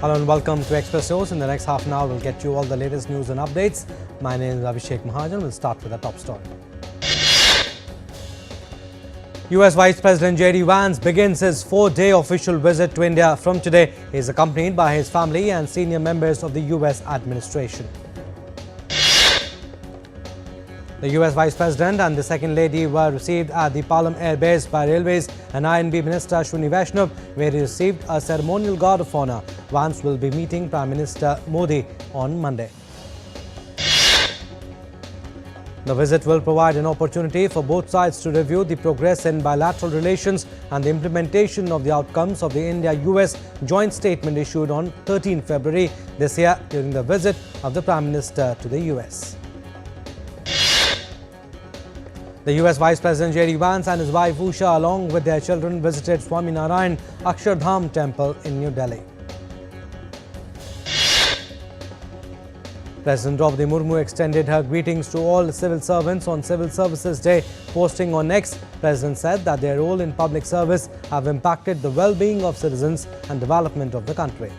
Hello and welcome to Express News. In the next half an hour, we'll get you all the latest news and updates. My name is Abhishek Mahajan. We'll start with the top story. US Vice President J.D. Vance begins his 4-day official visit to India from today. He is accompanied by his family and senior members of the US administration. The US Vice President and the Second Lady were received at the Palam Air Base by Railways and I&B Minister Ashwini Vaishnav, where he received a ceremonial guard of honour. Vance will be meeting Prime Minister Modi on Monday. The visit will provide an opportunity for both sides to review the progress in bilateral relations and the implementation of the outcomes of the India-US joint statement issued on 13 February this year during the visit of the Prime Minister to the US. The US Vice President J.D. Vance and his wife Usha, along with their children, visited Swaminarayan Akshardham Temple in New Delhi. President Draupadi Murmu extended her greetings to all civil servants on Civil Services Day. Posting on X, President said that their role in public service have impacted the well-being of citizens and development of the country.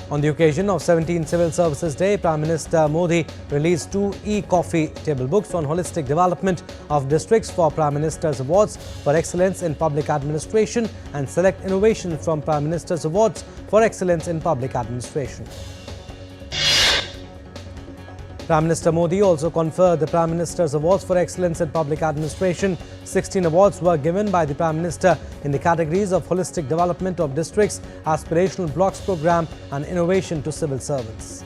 On the occasion of 17th Civil Services Day, Prime Minister Modi released 2 e-coffee table books on holistic development of districts for Prime Minister's Awards for Excellence in Public Administration and select innovation from Prime Minister's Awards for Excellence in Public Administration. Prime Minister Modi also conferred the Prime Minister's Awards for Excellence in Public Administration. 16 awards were given by the Prime Minister in the categories of Holistic Development of Districts, Aspirational Blocks Programme and Innovation to Civil Servants.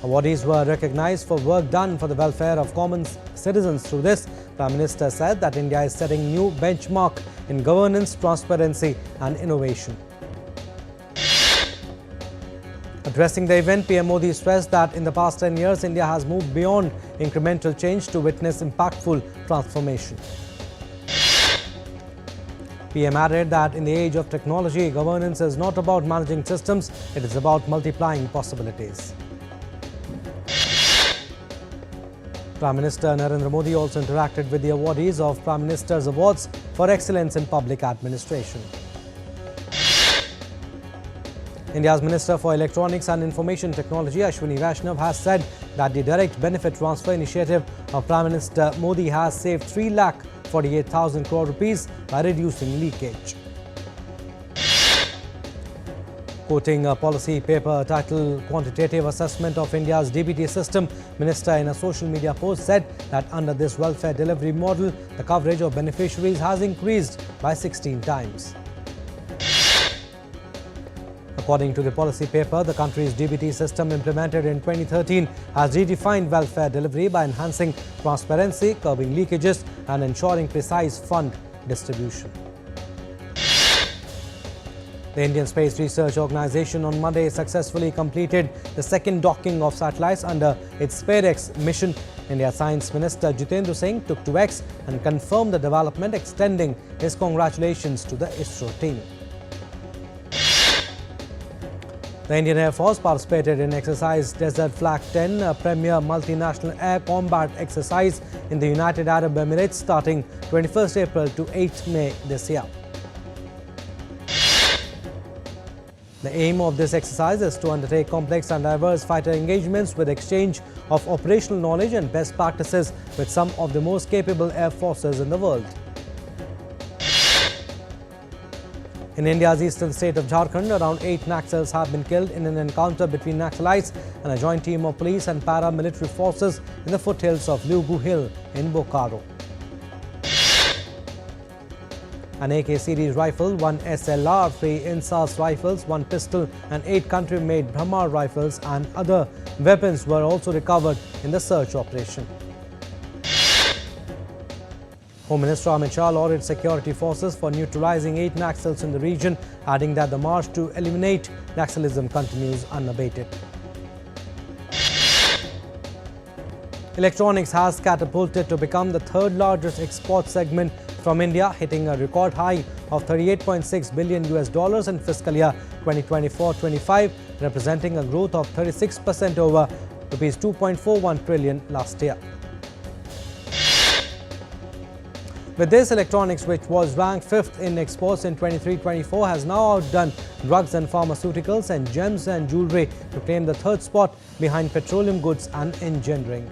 Awardees were recognised for work done for the welfare of common citizens. Through this, Prime Minister said that India is setting new benchmark in governance, transparency and innovation. Addressing the event, PM Modi stressed that in the past 10 years, India has moved beyond incremental change to witness impactful transformation. PM added that in the age of technology, governance is not about managing systems, it is about multiplying possibilities. Prime Minister Narendra Modi also interacted with the awardees of Prime Minister's Awards for Excellence in Public Administration. India's Minister for Electronics and Information Technology, Ashwini Vaishnav, has said that the direct benefit transfer initiative of Prime Minister Modi has saved 3,48,000 crore rupees by reducing leakage. Quoting a policy paper titled Quantitative Assessment of India's DBT System, Minister in a social media post said that under this welfare delivery model, the coverage of beneficiaries has increased by 16 times. According to the policy paper, the country's DBT system implemented in 2013 has redefined welfare delivery by enhancing transparency, curbing leakages and ensuring precise fund distribution. The Indian Space Research Organisation on Monday successfully completed the second docking of satellites under its SpaceX mission. India Science Minister Jitendra Singh took to X and confirmed the development, extending his congratulations to the ISRO team. The Indian Air Force participated in exercise Desert Flag 10, a premier multinational air combat exercise in the United Arab Emirates starting 21st April to 8th May this year. The aim of this exercise is to undertake complex and diverse fighter engagements with exchange of operational knowledge and best practices with some of the most capable air forces in the world. In India's eastern state of Jharkhand, around 8 Naxals have been killed in an encounter between Naxalites and a joint team of police and paramilitary forces in the foothills of Lugu Hill in Bokaro. An AK series rifle, 1 SLR, 3 Insas rifles, 1 pistol and 8 country-made Brahmar rifles and other weapons were also recovered in the search operation. Home Minister Amit Shah lauded security forces for neutralizing 8 Naxals in the region, adding that the march to eliminate Naxalism continues unabated. Electronics has catapulted to become the third largest export segment from India, hitting a record high of $38.6 billion in fiscal year 2024-25, representing a growth of 36% over Rs 2.41 trillion last year. With this, electronics, which was ranked 5th in exports in 23-24, has now outdone drugs and pharmaceuticals and gems and jewellery to claim the 3rd spot behind petroleum goods and engineering.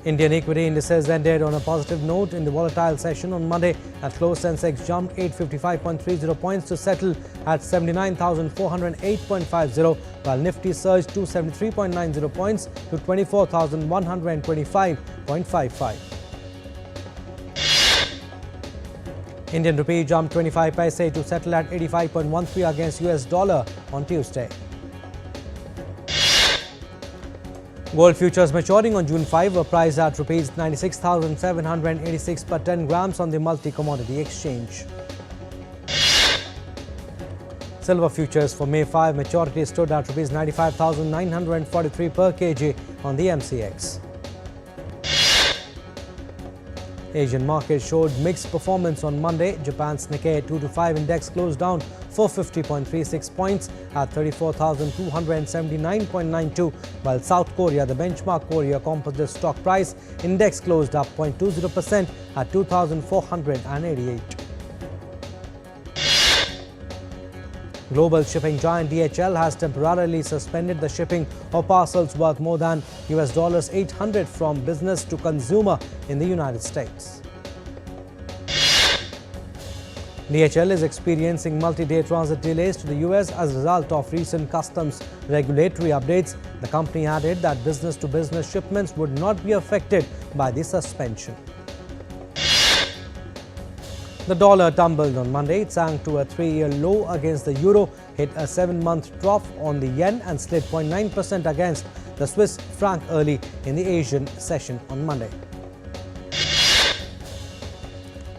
Indian equity indices ended on a positive note in the volatile session on Monday. At close, Sensex jumped 855.30 points to settle at 79,408.50, while Nifty surged 273.90 points to 24,125.55. Indian rupee jumped 25 paise to settle at 85.13 against US dollar on Tuesday. Gold futures maturing on June 5 were priced at Rs 96,786 per 10 grams on the multi-commodity exchange. Silver futures for May 5 maturity stood at Rs 95,943 per kg on the MCX. Asian markets showed mixed performance on Monday. Japan's Nikkei 225 index closed down 450.36 points at 34,279.92, while South Korea, the benchmark Korea Composite Stock Price Index closed up 0.20% at 2,488. Global shipping giant DHL has temporarily suspended the shipping of parcels worth more than US dollars 800 from business to consumer in the United States. DHL is experiencing multi-day transit delays to the US as a result of recent customs regulatory updates. The company added that business-to-business shipments would not be affected by the suspension. The dollar tumbled on Monday. It sank to a 3-year low against the euro, hit a 7-month trough on the yen and slid 0.9% against the Swiss franc early in the Asian session on Monday.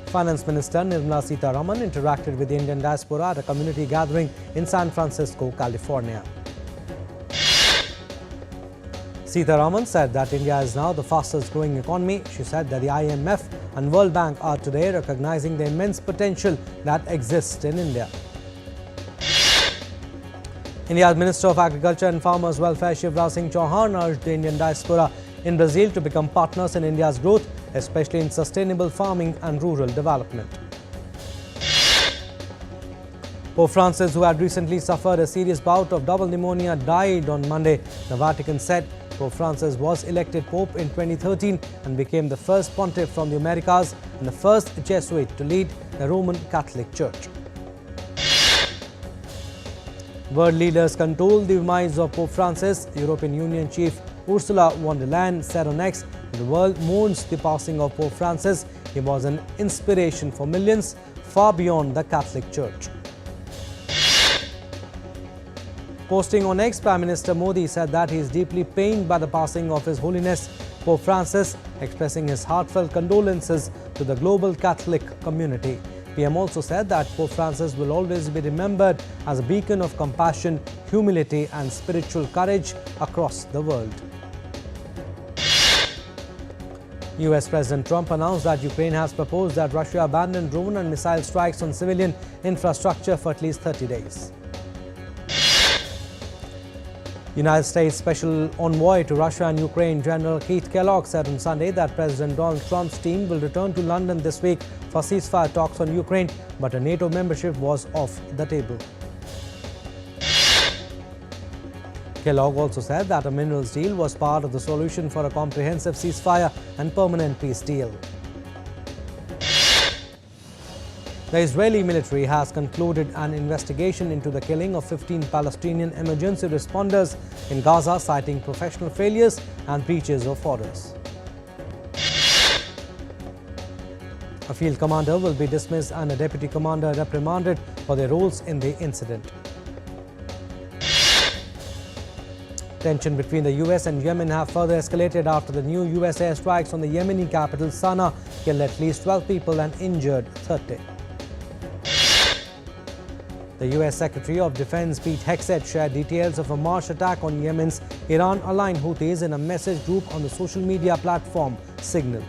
Finance Minister Nirmala Sitharaman interacted with the Indian diaspora at a community gathering in San Francisco, California. Sitharaman said that India is now the fastest growing economy. She said that the IMF and World Bank are today recognizing the immense potential that exists in India. India's Minister of Agriculture and Farmers Welfare Shivraj Singh Chauhan urged the Indian diaspora in Brazil to become partners in India's growth, especially in sustainable farming and rural development. Pope Francis, who had recently suffered a serious bout of double pneumonia, died on Monday. The Vatican said Pope Francis was elected Pope in 2013 and became the first pontiff from the Americas and the first Jesuit to lead the Roman Catholic Church. World leaders condoled the demise of Pope Francis. European Union chief Ursula von der Leyen said on X that the world mourns the passing of Pope Francis. He was an inspiration for millions, far beyond the Catholic Church. Posting on X, Prime Minister Modi said that he is deeply pained by the passing of His Holiness Pope Francis, expressing his heartfelt condolences to the global Catholic community. PM also said that Pope Francis will always be remembered as a beacon of compassion, humility and spiritual courage across the world. US President Trump announced that Ukraine has proposed that Russia abandon drone and missile strikes on civilian infrastructure for at least 30 days. United States Special Envoy to Russia and Ukraine, General Keith Kellogg, said on Sunday that President Donald Trump's team will return to London this week for ceasefire talks on Ukraine, but a NATO membership was off the table. Kellogg also said that a minerals deal was part of the solution for a comprehensive ceasefire and permanent peace deal. The Israeli military has concluded an investigation into the killing of 15 Palestinian emergency responders in Gaza, citing professional failures and breaches of orders. A field commander will be dismissed and a deputy commander reprimanded for their roles in the incident. Tension between the US and Yemen have further escalated after the new US airstrikes on the Yemeni capital Sana'a killed at least 12 people and injured 30. The US Secretary of Defense Pete Hegseth shared details of a March attack on Yemen's Iran-aligned Houthis in a message group on the social media platform Signal.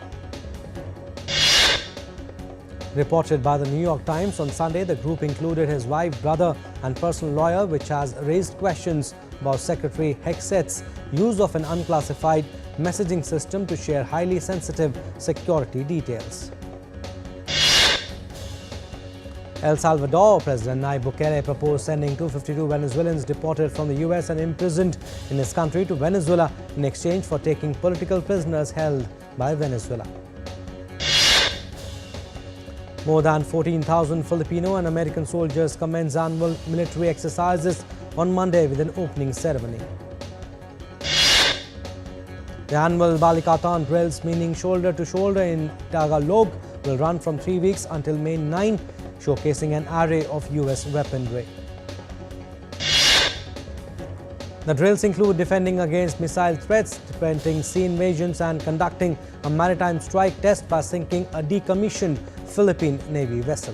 Reported by the New York Times on Sunday, the group included his wife, brother and personal lawyer, which has raised questions about Secretary Hexet's use of an unclassified messaging system to share highly sensitive security details. El Salvador President Nayib Bukele proposed sending 252 Venezuelans deported from the US and imprisoned in his country to Venezuela in exchange for taking political prisoners held by Venezuela. More than 14,000 Filipino and American soldiers commenced annual military exercises on Monday with an opening ceremony. The annual Balikatan drills, meaning shoulder to shoulder in Tagalog, will run from 3 weeks until May 9, showcasing an array of US weaponry. The drills include defending against missile threats, preventing sea invasions and conducting a maritime strike test by sinking a decommissioned Philippine Navy vessel.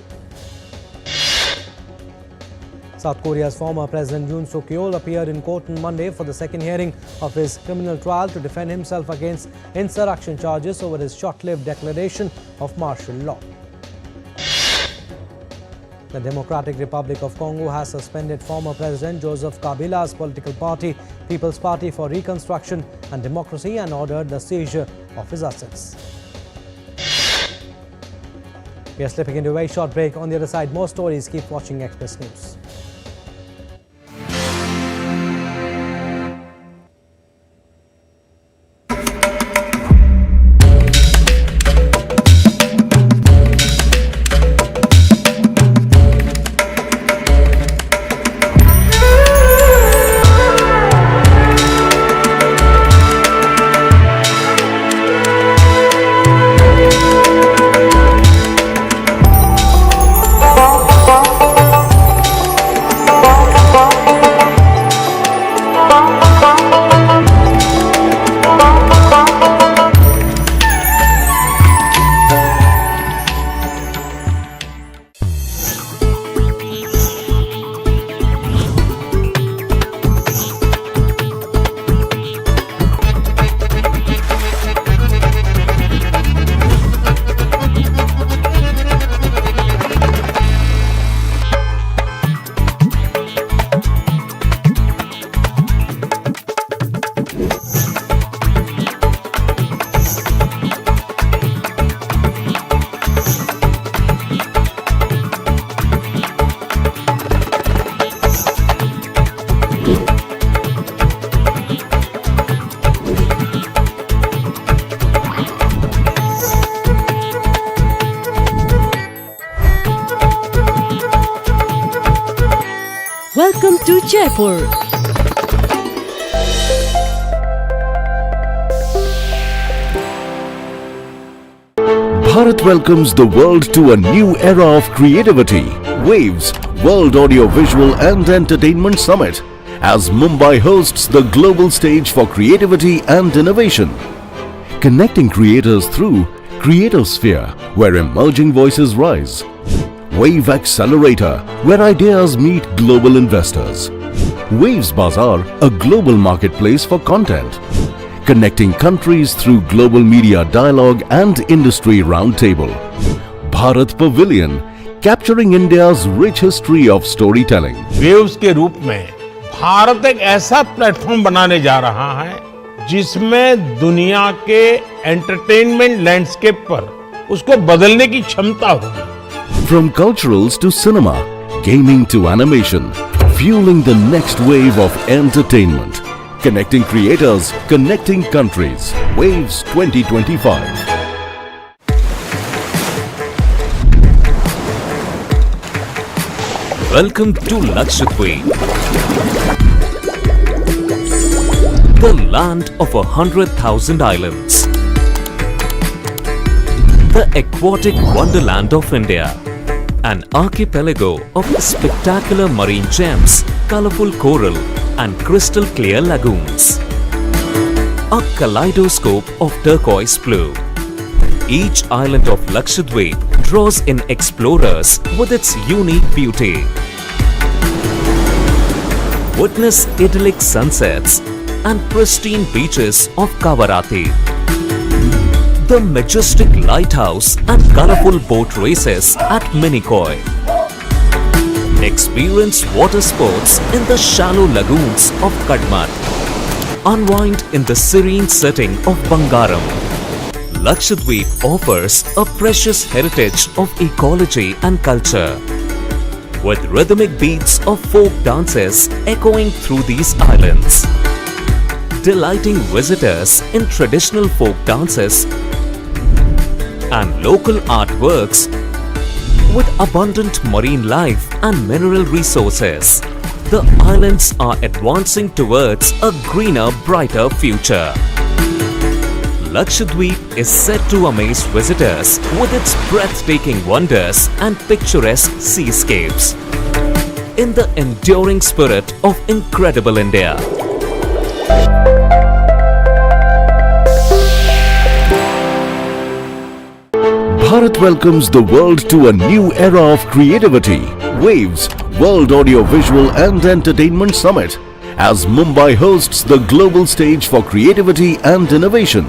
South Korea's former President Yoon Suk-yeol appeared in court on Monday for the second hearing of his criminal trial to defend himself against insurrection charges over his short-lived declaration of martial law. The Democratic Republic of Congo has suspended former President Joseph Kabila's political party, People's Party for Reconstruction and Democracy, and ordered the seizure of his assets. We are slipping into a very short break. On the other side, more stories. Keep watching Express News. Welcome to Jaipur. Bharat welcomes the world to a new era of creativity. Waves World Audio Visual and Entertainment Summit as Mumbai hosts the global stage for creativity and innovation. Connecting creators through Creatosphere, where emerging voices rise. Wave Accelerator, where ideas meet global investors. Waves Bazaar, a global marketplace for content. Connecting countries through global media dialogue and industry roundtable. Bharat Pavilion, capturing India's rich history of storytelling. Waves के रूप में भारत एक ऐसा platform बनाने जा रहा है जिसमें दुनिया के एंटरटेनमेंट लैंडस्केप पर उसको बदलने की क्षमता होगी. From culturals to cinema, gaming to animation, fueling the next wave of entertainment. Connecting creators, connecting countries. Waves 2025. Welcome to Lakshadweep, the land of 100,000 islands, the aquatic wonderland of India, an archipelago of spectacular marine gems, colorful coral and crystal clear lagoons, a kaleidoscope of turquoise blue. Each island of Lakshadweep draws in explorers with its unique beauty. Witness idyllic sunsets and pristine beaches of Kavarati, the majestic lighthouse and colorful boat races at Minikoi. Experience water sports in the shallow lagoons of Kadmat. Unwind in the serene setting of Bangaram. Lakshadweep offers a precious heritage of ecology and culture, with rhythmic beats of folk dances echoing through these islands, delighting visitors in traditional folk dances and local artworks with abundant marine life and mineral resources. The islands are advancing towards a greener, brighter future. Lakshadweep is set to amaze visitors with its breathtaking wonders and picturesque seascapes in the enduring spirit of incredible India. Bharat welcomes the world to a new era of creativity. Waves World Audiovisual and Entertainment Summit as Mumbai hosts the global stage for creativity and innovation.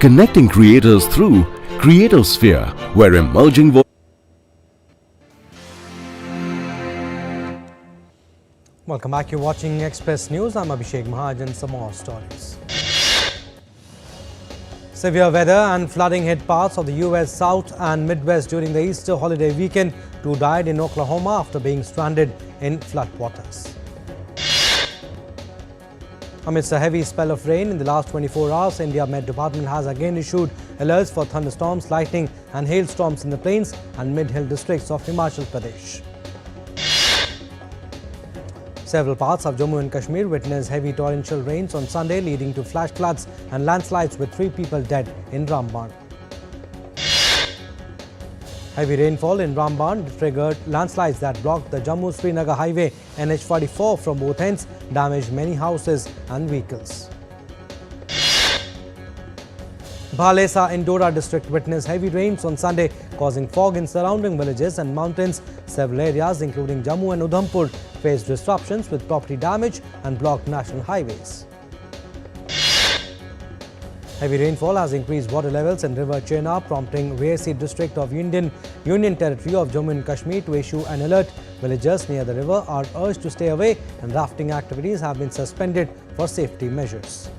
Connecting creators through Creatosphere, where emerging Welcome back. You're watching Express News. I'm Abhishek Mahajan. Some more stories. Severe weather and flooding hit parts of the US South and Midwest during the Easter holiday weekend. 2 died in Oklahoma after being stranded in floodwaters. Amidst a heavy spell of rain in the last 24 hours, India Met Department has again issued alerts for thunderstorms, lightning and hailstorms in the plains and mid-hill districts of Himachal Pradesh. Several parts of Jammu and Kashmir witnessed heavy torrential rains on Sunday, leading to flash floods and landslides with 3 people dead in Ramban. Heavy rainfall in Ramban triggered landslides that blocked the Jammu-Srinagar highway NH44 from both ends, damaged many houses and vehicles. Bhalesa in Doordarshan district witnessed heavy rains on Sunday, causing fog in surrounding villages and mountains. Several areas, including Jammu and Udhampur, faced disruptions with property damage and blocked national highways. Heavy rainfall has increased water levels in River Chenab, prompting Reasi district of Union Territory of Jammu and Kashmir to issue an alert. Villagers near the river are urged to stay away and rafting activities have been suspended for safety measures.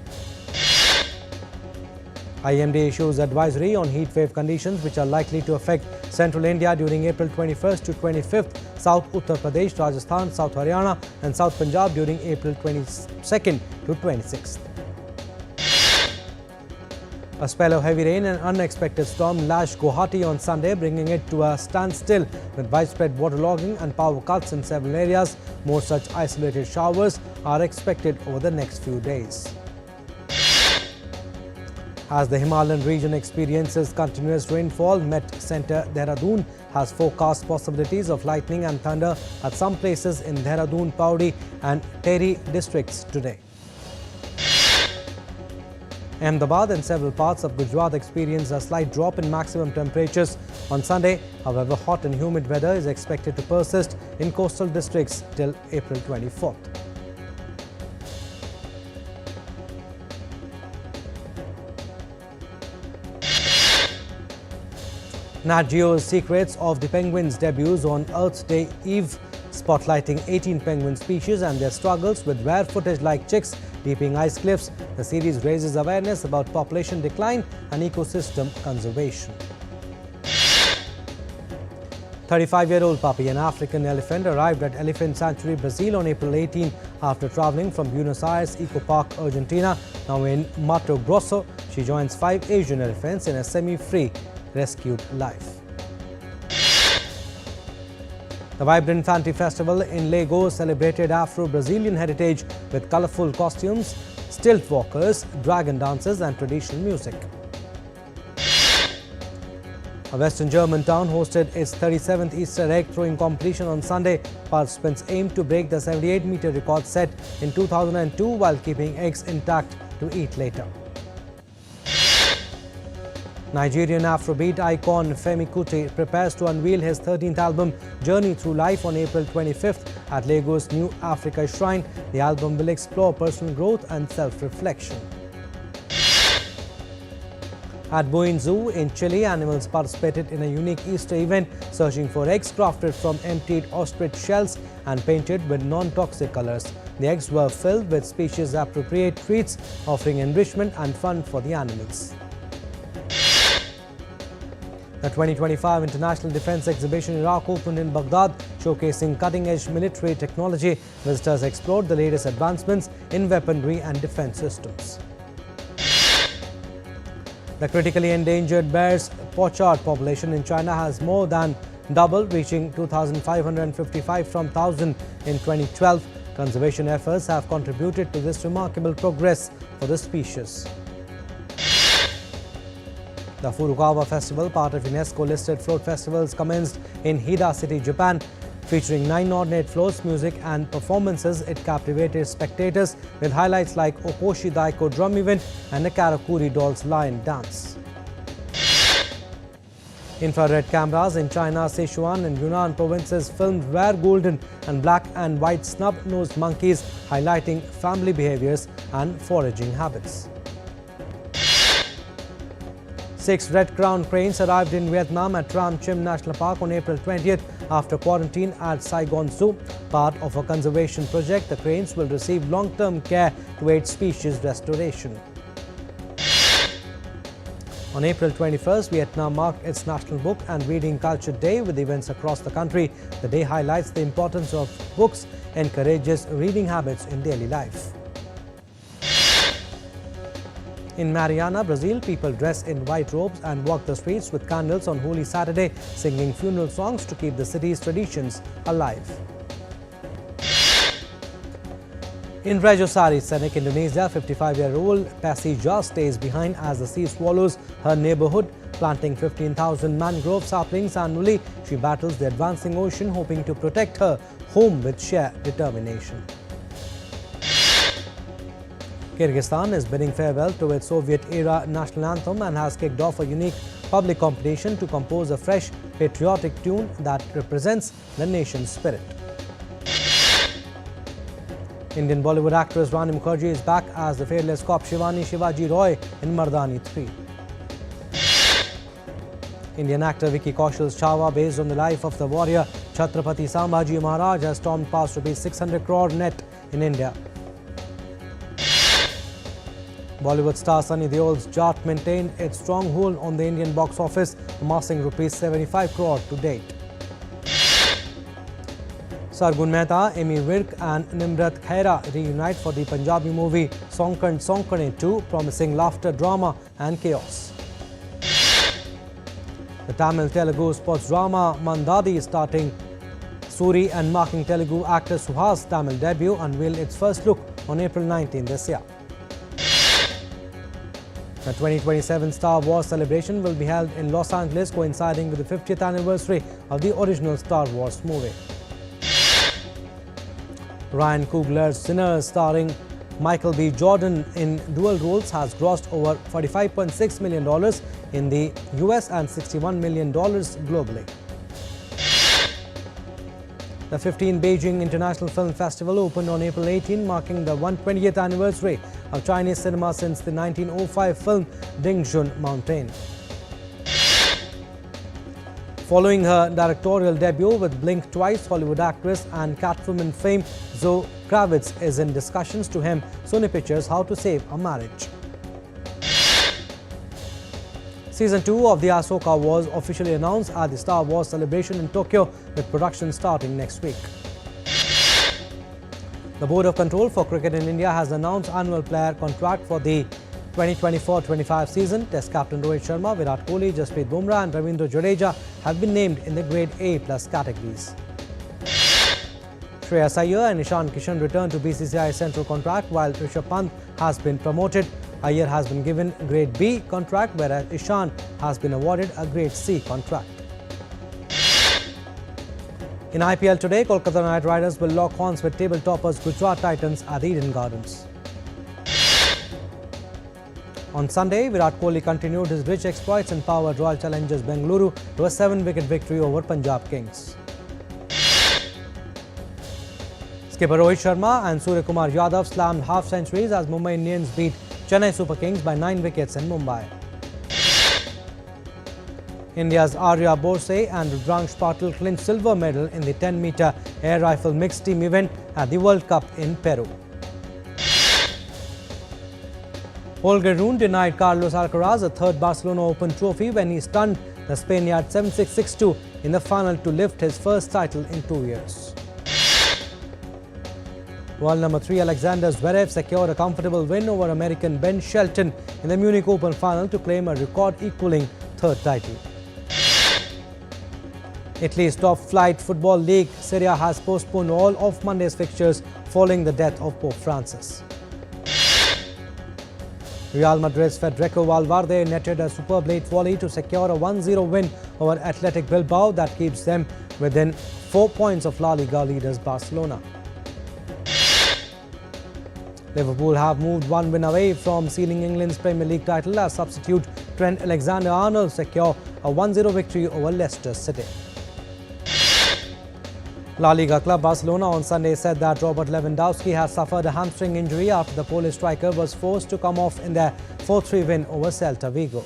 IMD issues advisory on heat wave conditions which are likely to affect central India during April 21st to 25th, South Uttar Pradesh, Rajasthan, South Haryana and South Punjab during April 22nd to 26th. A spell of heavy rain and unexpected storm lashed Guwahati on Sunday, bringing it to a standstill with widespread waterlogging and power cuts in several areas. More such isolated showers are expected over the next few days. As the Himalayan region experiences continuous rainfall, Met Centre Dehradun has forecast possibilities of lightning and thunder at some places in Dehradun, Pauri and Tehri districts today. Ahmedabad and several parts of Gujarat experienced a slight drop in maximum temperatures on Sunday. However, hot and humid weather is expected to persist in coastal districts till April 24th. Nat Geo's Secrets of the Penguins debuts on Earth Day Eve, spotlighting 18 penguin species and their struggles with rare footage like chicks leaping ice cliffs. The series raises awareness about population decline and ecosystem conservation. 35-year-old puppy, an African elephant, arrived at Elephant Sanctuary, Brazil on April 18 after traveling from Buenos Aires Eco Park, Argentina. Now in Mato Grosso, she joins 5 Asian elephants in a semi-free rescued life. The vibrant Fanti Festival in Lagos celebrated Afro-Brazilian heritage with colorful costumes, stilt walkers, dragon dances and traditional music. A Western German town hosted its 37th Easter egg throwing competition on Sunday. Participants aimed to break the 78-meter record set in 2002 while keeping eggs intact to eat later. Nigerian Afrobeat icon Femi Kuti prepares to unveil his 13th album Journey Through Life on April 25th at Lagos New Africa Shrine. The album will explore personal growth and self-reflection. At Boeing Zoo in Chile, animals participated in a unique Easter event, searching for eggs crafted from emptied ostrich shells and painted with non-toxic colors. The eggs were filled with species-appropriate treats, offering enrichment and fun for the animals. The 2025 International Defense Exhibition Iraq opened in Baghdad, showcasing cutting-edge military technology. Visitors explored the latest advancements in weaponry and defense systems. The critically endangered bear's pochard population in China has more than doubled, reaching 2,555 from 1,000 in 2012. Conservation efforts have contributed to this remarkable progress for the species. The Furukawa Festival, part of UNESCO-listed float festivals, commenced in Hida City, Japan. Featuring 9 ornate floats, music and performances, it captivated spectators with highlights like Okoshi Daiko drum event and the Karakuri dolls lion dance. Infrared cameras in China, Sichuan and Yunnan provinces filmed rare golden and black and white snub-nosed monkeys, highlighting family behaviors and foraging habits. 6 red-crowned cranes arrived in Vietnam at Tram Chim National Park on April 20th after quarantine at Saigon Zoo. Part of a conservation project, the cranes will receive long-term care to aid species restoration. On April 21st, Vietnam marked its National Book and Reading Culture Day with events across the country. The day highlights the importance of books and encourages reading habits in daily life. In Mariana, Brazil, people dress in white robes and walk the streets with candles on Holy Saturday, singing funeral songs to keep the city's traditions alive. In Rajosari, Senek, Indonesia, 55-year-old Pasija stays behind as the sea swallows her neighborhood, planting 15,000 mangrove saplings annually. She battles the advancing ocean, hoping to protect her home with sheer determination. Kyrgyzstan is bidding farewell to its Soviet-era national anthem and has kicked off a unique public competition to compose a fresh, patriotic tune that represents the nation's spirit. Indian Bollywood actress Rani Mukherjee is back as the fearless cop Shivani Shivaji Roy in Mardani 3. Indian actor Vicky Kaushal's Chhawa, based on the life of the warrior Chhatrapati Sambhaji Maharaj, has stormed past ₹600 crore net in India. Bollywood star Sunny Deol's Jat maintained its stronghold on the Indian box office, amassing ₹75 crore to date. Sargun Mehta, Amy Virk and Nimrat Khaira reunite for the Punjabi movie Sonkan Sonkane 2, promising laughter, drama and chaos. The Tamil-Telugu sports drama Mandadi, starting Suri and marking Telugu actor Suhas' Tamil debut, unveiled its first look on April 19 this year. The 2027 Star Wars celebration will be held in Los Angeles, coinciding with the 50th anniversary of the original Star Wars movie. Ryan Coogler's Sinners, starring Michael B. Jordan in dual roles, has grossed over $45.6 million in the US and $61 million globally. The 15th Beijing International Film Festival opened on April 18, marking the 120th anniversary of Chinese cinema since the 1905 film Ding Jun Mountain. Following her directorial debut with Blink Twice, Hollywood actress and Catwoman fame Zoe Kravitz is in discussions to hem Sony Pictures' How to Save a Marriage. Season 2 of the Ahsoka was officially announced at the Star Wars celebration in Tokyo, with production starting next week. The Board of Control for Cricket in India has announced annual player contract for the 2024-25 season. Test captain Rohit Sharma, Virat Kohli, Jasprit Bumrah and Ravindra Jadeja have been named in the Grade A+ categories. Shreyas Iyer and Ishan Kishan returned to BCCI Central contract, while Rishabh Pant has been promoted. Iyer has been given Grade B contract, whereas Ishan has been awarded a Grade C contract. In IPL today, Kolkata Knight Riders will lock horns with table toppers Gujarat Titans at Eden Gardens. On Sunday, Virat Kohli continued his rich exploits and powered Royal Challengers Bengaluru to a 7-wicket victory over Punjab Kings. Skipper Rohit Sharma and Suryakumar Yadav slammed half-centuries as Mumbai Indians beat Chennai Super Kings by 9 wickets in Mumbai. India's Arya Borse and Rudransh Patil clinched silver medal in the 10-meter air rifle mixed team event at the World Cup in Peru. Holger Rune denied Carlos Alcaraz a third Barcelona Open trophy when he stunned the Spaniard 7-6, 6-2 in the final to lift his first title in 2 years. World number 3 Alexander Zverev secured a comfortable win over American Ben Shelton in the Munich Open final to claim a record-equaling third title. Italy's top flight football league, Serie A, has postponed all of Monday's fixtures following the death of Pope Francis. Real Madrid's Federico Valverde netted a superb late volley to secure a 1-0 win over Athletic Bilbao that keeps them within 4 points of La Liga leaders Barcelona. Liverpool have moved one win away from sealing England's Premier League title as substitute Trent Alexander-Arnold secure a 1-0 victory over Leicester City. La Liga club Barcelona on Sunday said that Robert Lewandowski has suffered a hamstring injury after the Polish striker was forced to come off in their 4-3 win over Celta Vigo.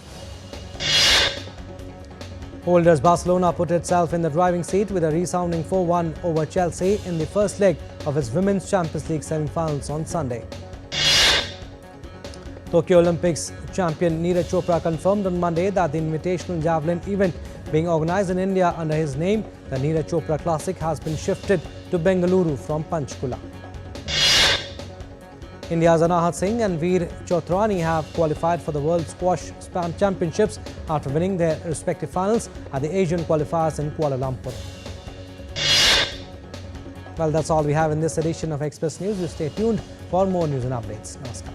Holders Barcelona put itself in the driving seat with a resounding 4-1 over Chelsea in the first leg of its Women's Champions League semi-finals on Sunday. Tokyo Olympics champion Neeraj Chopra confirmed on Monday that the invitational javelin event being organized in India under his name, the Neeraj Chopra Classic, has been shifted to Bengaluru from Panchkula. India's Anahat Singh and Veer Chotrani have qualified for the World Squash Championships after winning their respective finals at the Asian qualifiers in Kuala Lumpur. Well, that's all we have in this edition of Express News. You stay tuned for more news and updates. Namaskar.